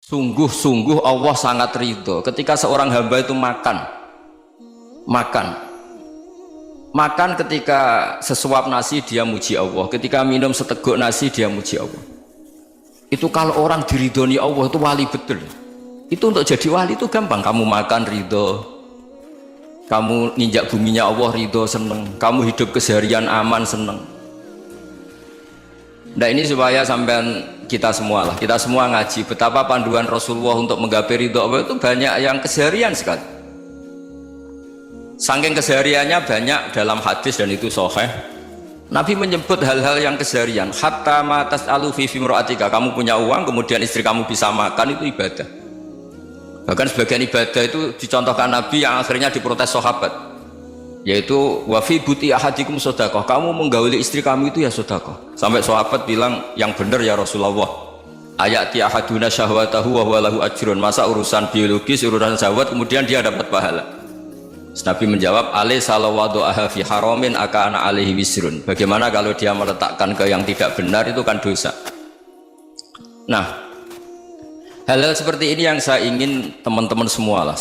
Sungguh-sungguh Allah sangat ridho ketika seorang hamba itu makan ketika sesuap nasi dia muji Allah, ketika minum seteguk nasi dia muji Allah. Itu kalau orang diridhoni Allah itu wali betul. Itu untuk jadi wali itu gampang, kamu makan ridho, kamu ninjak buminya Allah ridho seneng, kamu hidup keseharian aman seneng. Nah ini supaya sampean kita semua ngaji betapa panduan Rasulullah untuk menggapai ridho Allah itu banyak yang keseharian sekali. Saking kesehariannya banyak dalam hadis dan itu sahih. Nabi menyebut hal-hal yang keseharian. Hatta ma tas'alu fi imra'atika, kamu punya uang kemudian istri kamu bisa makan, itu ibadah. Bahkan sebagian ibadah itu dicontohkan Nabi yang akhirnya diprotes sahabat, yaitu wa fi buti ahadikum sedekah, kamu menggauli istri kamu itu ya sedekah. Sampai sahabat bilang, yang benar ya Rasulullah, ayati ahaduna syahwatahu wa huwa lahu ajrun, masa urusan biologis, urusan syahwat kemudian dia dapat pahala. Nabi menjawab, alaysa law wada'aha fi haramin akana alaihi wisrun, bagaimana kalau dia meletakkan ke yang tidak benar, itu kan dosa. Nah, hal-hal seperti ini yang saya ingin teman-teman semua,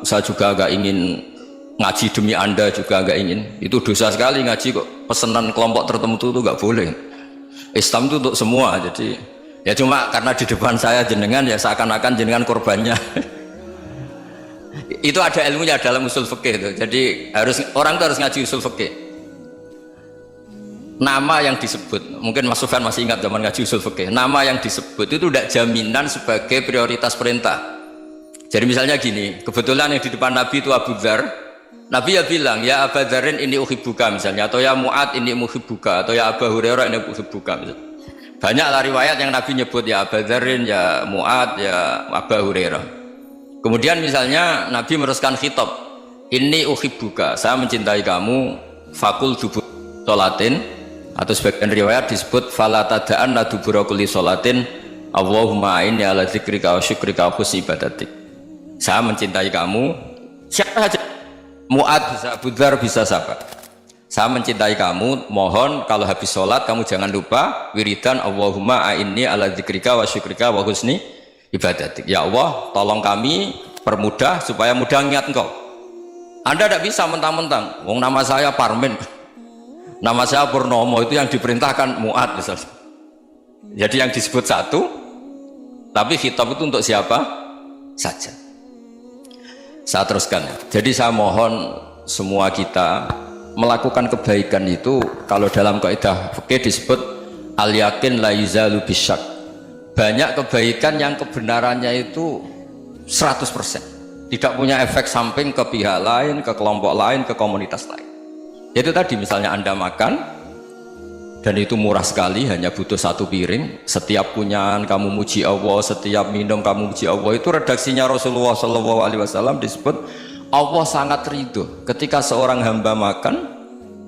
saya juga agak ingin ngaji demi Anda, juga agak ingin. Itu dosa sekali ngaji kok pesanan kelompok tertentu itu nggak boleh. Islam itu untuk semua. Jadi ya cuma karena di depan saya jenengan ya seakan-akan jenengan korbannya. Itu ada ilmunya dalam usul fikih itu. Jadi orang itu harus ngaji usul fikih. Nama yang disebut, mungkin Mas Sufyan masih ingat zaman ngaji usul fikih. Nama yang disebut itu tidak jaminan sebagai prioritas perintah. Jadi misalnya gini, kebetulan yang di depan Nabi itu Abu Dzar. Nabi ya bilang, ya Abu Dzarin ini uhibbuka misalnya, atau ya Mu'ad ini uhibbuka, atau ya Abu Hurairah ini uhibbuka misalnya. Banyaklah riwayat yang Nabi nyebut ya Abu Dzarin, ya Mu'ad, ya Abu Hurairah. Kemudian misalnya Nabi meneruskan khitab, ini uhibbuka, saya mencintai kamu, fakul dubur sholatin, atau sebagian riwayat disebut fala tada'anna dubura kulli sholatin Allahumma inni ala dzikrika wa syukrika wa husni ibadatik. Saya mencintai kamu, siapa saja, Mu'ad bisa, Abu Dzar bisa, sahabat. Saya mencintai kamu, mohon kalau habis sholat kamu jangan lupa wiridan Allahumma a'inni ala dzikrika wa syukrika wa husni ibadatik. Ya Allah, tolong kami permudah supaya mudah ingat engkau. Anda tidak bisa mentang-mentang, wong nama saya Parmin, nama saya Purnomo, itu yang diperintahkan Mu'ad misalnya. Jadi yang disebut satu, tapi khitab itu untuk siapa saja. Saya teruskan. Jadi saya mohon semua kita melakukan kebaikan itu, kalau dalam kaidah fikih disebut al yakin la yuzalu bisyak. Banyak kebaikan yang kebenarannya itu 100%, tidak punya efek samping ke pihak lain, ke kelompok lain, ke komunitas lain. Itu tadi misalnya Anda makan dan itu murah sekali, hanya butuh satu piring, setiap punyaan kamu muji Allah, setiap minum kamu muji Allah. Itu redaksinya Rasulullah SAW disebut Allah sangat ridho ketika seorang hamba makan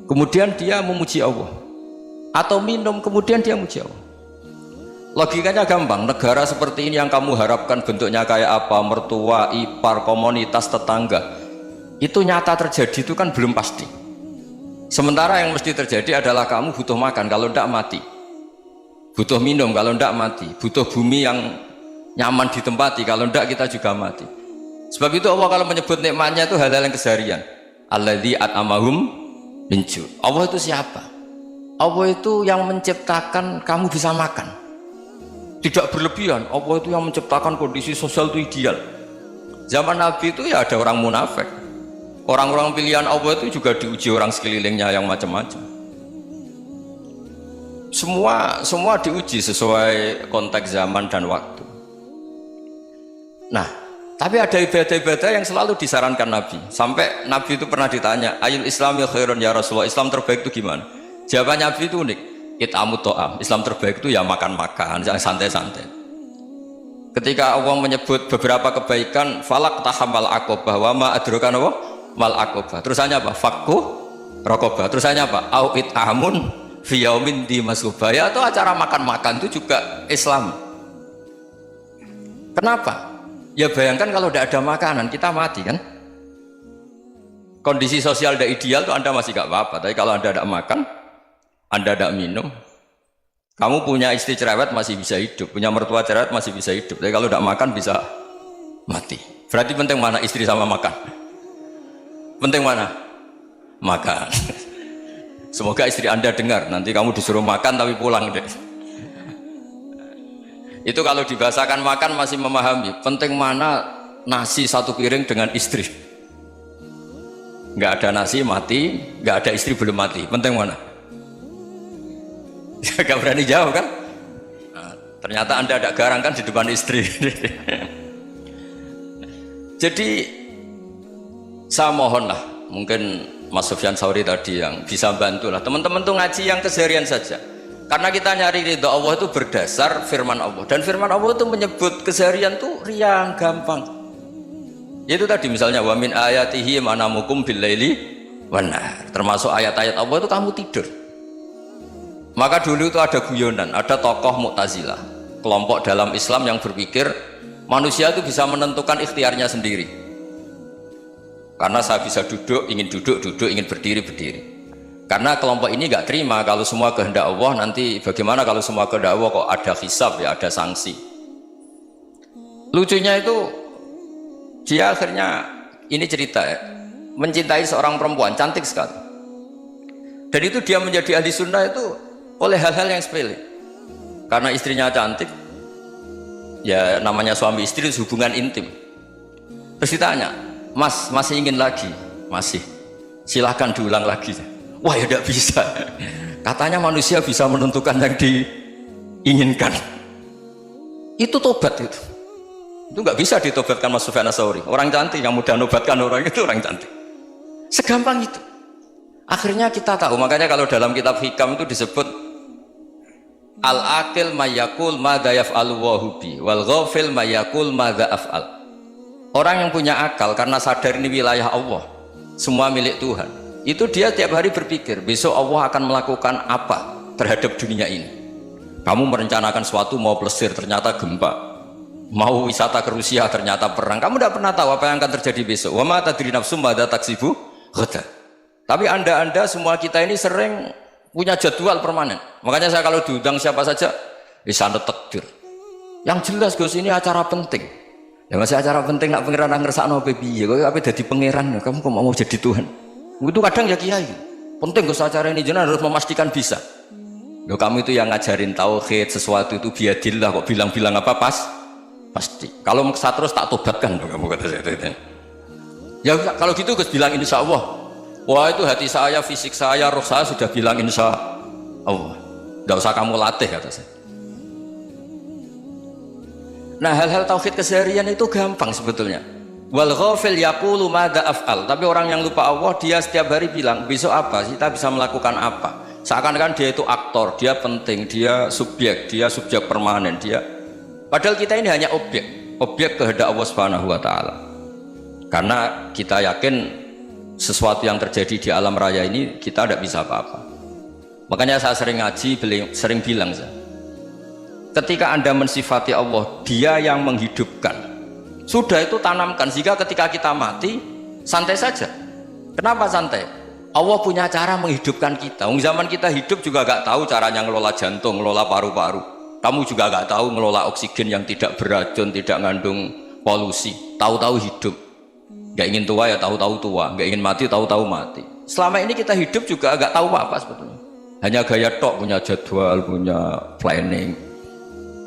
kemudian dia memuji Allah, atau minum kemudian dia muji Allah. Logikanya gampang, negara seperti ini yang kamu harapkan bentuknya kayak apa, mertua, ipar, komunitas, tetangga, itu nyata terjadi itu kan belum pasti. Sementara yang mesti terjadi adalah kamu butuh makan, kalau tidak mati, butuh minum, kalau tidak mati, butuh bumi yang nyaman ditempati, kalau tidak kita juga mati. Sebab itu Allah kalau menyebut nikmatnya itu hal-hal yang keseharian. Alladzi at'amahum min ju'. Allah itu siapa? Allah itu yang menciptakan kamu bisa makan, tidak berlebihan. Allah itu yang menciptakan kondisi sosial itu ideal. Zaman Nabi itu ya ada orang munafik, orang-orang pilihan Allah itu juga diuji orang sekelilingnya yang macam-macam. Semua diuji sesuai konteks zaman dan waktu. Nah, tapi ada ibadah-ibadah yang selalu disarankan Nabi. Sampai Nabi itu pernah ditanya, ayul islami khairun ya Rasulullah, Islam terbaik itu gimana? Jawaban Nabi itu unik, it'amut to'am, Islam terbaik itu ya makan-makan, yang santai-santai. Ketika Allah menyebut beberapa kebaikan, falak tahamal aqobah, wa ma adrokan apa? Mal aqobah. Terusannya apa? Fakku rokobah. Terusannya apa? Au it'amun fiyaumin di masubah. Ya, atau acara makan-makan itu juga Islam. Kenapa? Ya bayangkan kalau tidak ada makanan, kita mati kan? Kondisi sosial tidak ideal tuh Anda masih gak apa-apa, tapi kalau Anda tidak makan, Anda tidak minum, Kamu punya istri cerewet masih bisa hidup, punya mertua cerewet masih bisa hidup. Tapi kalau tidak makan bisa mati. Berarti penting mana istri sama makan? Penting mana? Makan. Semoga istri Anda dengar. Nanti kamu disuruh makan tapi pulang deh. Itu kalau dibahasakan makan masih memahami. Penting mana nasi satu piring dengan istri? Nggak ada nasi mati, nggak ada istri belum mati. Penting mana? Gak berani jawab kan? Nah, ternyata Anda ada garang kan di depan istri. Jadi saya mohonlah, mungkin Mas Sufyan Sauri tadi yang bisa bantulah teman-teman tuh ngaji yang keseharian saja. Karena kita nyari ridha Allah itu berdasar firman Allah, dan firman Allah itu menyebut keseharian tuh riang gampang. Itu tadi misalnya wa min ayatihi manamukum bil laili wan nahar. Termasuk ayat-ayat Allah itu kamu tidur. Maka dulu itu ada guyonan, ada tokoh Mu'tazilah, kelompok dalam Islam yang berpikir manusia itu bisa menentukan ikhtiarnya sendiri. Karena saya bisa duduk, ingin berdiri, berdiri. Karena kelompok ini nggak terima kalau semua kehendak Allah, nanti bagaimana kalau semua kehendak Allah kok ada hisab ya, ada sanksi. Lucunya itu dia akhirnya, ini cerita ya, mencintai seorang perempuan cantik sekali. Dan itu dia menjadi ahli sunnah itu oleh hal-hal yang sepele. Karena istrinya cantik, ya namanya suami istri hubungan intim. Terus ditanya, Mas masih ingin lagi? Masih. Silahkan diulang lagi. Wah ya tidak bisa. Katanya manusia bisa menentukan yang diinginkan. Itu tobat itu. Itu nggak bisa ditobatkan Mas Sufyan Ats-Tsauri. Orang cantik yang mudah nobatkan orang itu orang cantik. Segampang itu. Akhirnya kita tahu, makanya kalau dalam kitab Hikam itu disebut al-aqil mayakul madza yaf'alu wa hubi wal ghafil mayakul madza af'al. Orang yang punya akal karena sadar ini wilayah Allah, semua milik Tuhan, itu dia tiap hari berpikir besok Allah akan melakukan apa terhadap dunia ini. Kamu merencanakan sesuatu mau plesir ternyata gempa, mau wisata ke Rusia ternyata perang. Kamu tidak pernah tahu apa yang akan terjadi besok. Wa ma tadri nafsum madza taksibu ghadan. Tapi anda semua kita ini sering punya jadwal permanen. Makanya saya kalau diundang siapa saja, sana takdir. Yang jelas Gus ini acara penting. Ya masih acara penting, nak pangeran ngersakno piye? Kok ape dadi pangeran? Kamu kok mau jadi Tuhan? Itu kadang ya kiai. Penting Gus acara ini jenengan harus memastikan bisa. Loh kamu itu yang ngajarin tauhid, sesuatu itu biadillah kok bilang-bilang apa pasti. Kalau maksa terus tak tobatkan kamu kata saya. Ya kalau gitu Gus bilang insya Allah. Wah itu hati saya, fisik saya, roh saya sudah bilang insya Allah. Tidak usah kamu latih kata saya. Nah hal-hal tauhid keseharian itu gampang sebetulnya. Wal ghafil yaqulu madza af'al. Tapi orang yang lupa Allah dia setiap hari bilang besok apa? Kita bisa melakukan apa? Seakan-akan dia itu aktor, dia penting, dia subjek permanen, dia. Padahal kita ini hanya objek kehendak Allah Subhanahu wa taala. Karena kita yakin sesuatu yang terjadi di alam raya ini kita tidak bisa apa-apa. Makanya saya sering ngaji, sering bilang ketika Anda mensifati Allah, dia yang menghidupkan, sudah itu tanamkan sehingga ketika kita mati santai saja. Kenapa santai? Allah punya cara menghidupkan kita. Zaman kita hidup juga gak tahu caranya ngelola jantung, ngelola paru-paru. Kamu juga gak tahu ngelola oksigen yang tidak beracun, tidak ngandung polusi. Tahu-tahu hidup. Gak ingin tua ya tahu-tahu tua, gak ingin mati tahu-tahu mati. Selama ini kita hidup juga agak tahu apa sebetulnya. Hanya gaya tok, punya jadwal, punya planning.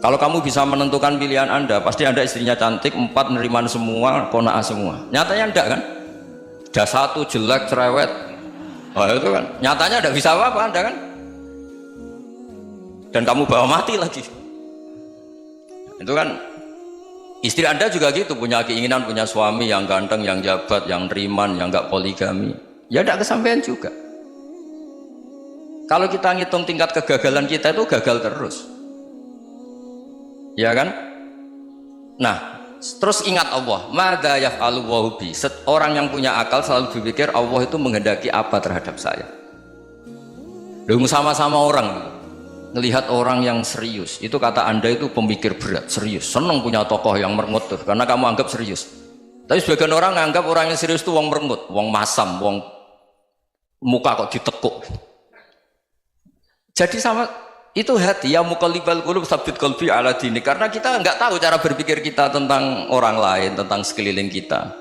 Kalau kamu bisa menentukan pilihan Anda, pasti Anda istrinya cantik, 4 neriman semua, kona'ah semua. Nyatanya enggak kan? Ada 1 jelek, cerewet. Oh itu kan, nyatanya enggak bisa apa-apa Anda kan? Dan kamu bawa mati lagi. Itu kan. Istri Anda juga gitu, punya keinginan punya suami yang ganteng, yang jabat, yang riman, yang enggak poligami. Ya tidak kesampaian juga. Kalau kita ngitung tingkat kegagalan kita itu gagal terus. Ya kan? Nah, terus ingat Allah, madza yaf'alu wa hubi. Orang yang punya akal selalu berpikir Allah itu menghendaki apa terhadap saya. Dong sama-sama orang ngelihat orang yang serius itu kata Anda itu pemikir berat, serius, seneng punya tokoh yang merengut tuh, karena kamu anggap serius. Tapi sebagian orang anggap orang yang serius itu wong merengut, wong masam, wong muka kok ditekuk. Jadi sama Itu hati, ya muqallibal qulub tsabbit qalbi ala dinik, karena kita nggak tahu cara berpikir kita tentang orang lain, tentang sekeliling kita.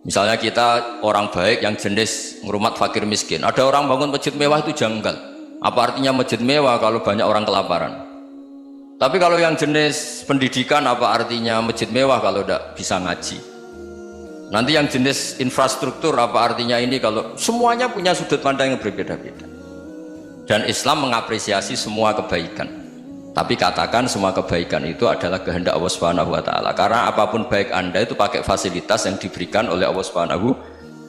Misalnya kita orang baik yang jenis ngrumat fakir miskin, ada orang bangun masjid mewah itu janggal. Apa artinya masjid mewah kalau banyak orang kelaparan? Tapi kalau yang jenis pendidikan, apa artinya masjid mewah kalau tidak bisa ngaji? Nanti yang jenis infrastruktur, apa artinya ini kalau semuanya punya sudut pandang yang berbeda-beda. Dan Islam mengapresiasi semua kebaikan. Tapi katakan semua kebaikan itu adalah kehendak Allah Subhanahu wa taala. Karena apapun baik Anda itu pakai fasilitas yang diberikan oleh Allah Subhanahu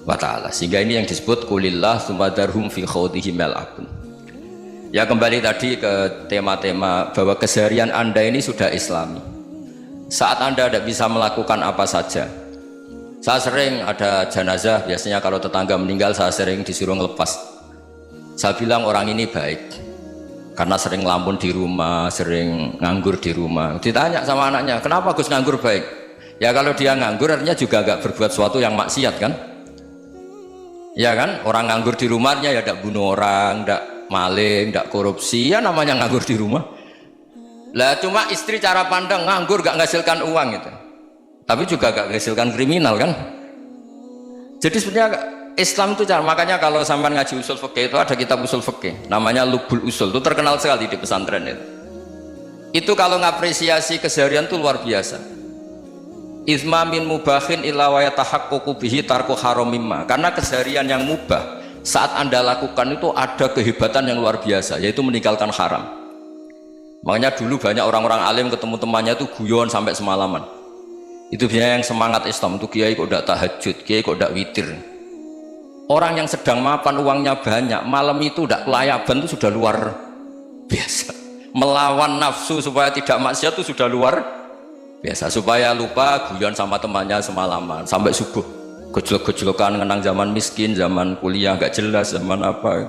wa taala. Sehingga ini yang disebut qulillah tsumadarhum fi khawdihim yal'abun. Ya, kembali tadi ke tema-tema bahwa keseharian Anda ini sudah Islami. Saat Anda tidak bisa melakukan apa saja. Saya sering ada jenazah, biasanya kalau tetangga meninggal saya sering disuruh ngelepas. Saya bilang orang ini baik karena sering ngelamun di rumah, sering nganggur di rumah. Ditanya sama anaknya, kenapa Gus nganggur baik? Ya kalau dia nganggur artinya juga agak berbuat sesuatu yang maksiat kan? Ya kan, orang nganggur di rumahnya ya tidak bunuh orang, tidak maling, tidak korupsi, ya namanya nganggur di rumah. Lah cuma istri cara pandang nganggur gak menghasilkan uang itu, tapi juga gak menghasilkan kriminal kan? Jadi sebenarnya Islam itu cara, makanya kalau sampai ngaji usul fikih itu ada kitab usul fikih namanya Lubul Usul, itu terkenal sekali di pesantren itu. Itu kalau ngapresiasi keseharian itu luar biasa. Izma min mubahin illa wa yatahaqqaqu bihi tarku haramimma. Karena keseharian yang mubah saat Anda lakukan itu ada kehebatan yang luar biasa, yaitu meninggalkan haram. Makanya dulu banyak orang-orang alim ketemu temannya itu guyon sampai semalaman. Itu biasanya yang semangat Islam itu, kiai kok tidak tahajud, kiai kok tidak witir. Orang yang sedang mapan uangnya banyak, malam itu tidak kelayaban itu sudah luar biasa. Melawan nafsu supaya tidak maksiat itu sudah luar biasa. Supaya lupa guyon sama temannya semalaman sampai subuh, gejlok-gejlokan ngenang zaman miskin, zaman kuliah gak jelas, zaman apa.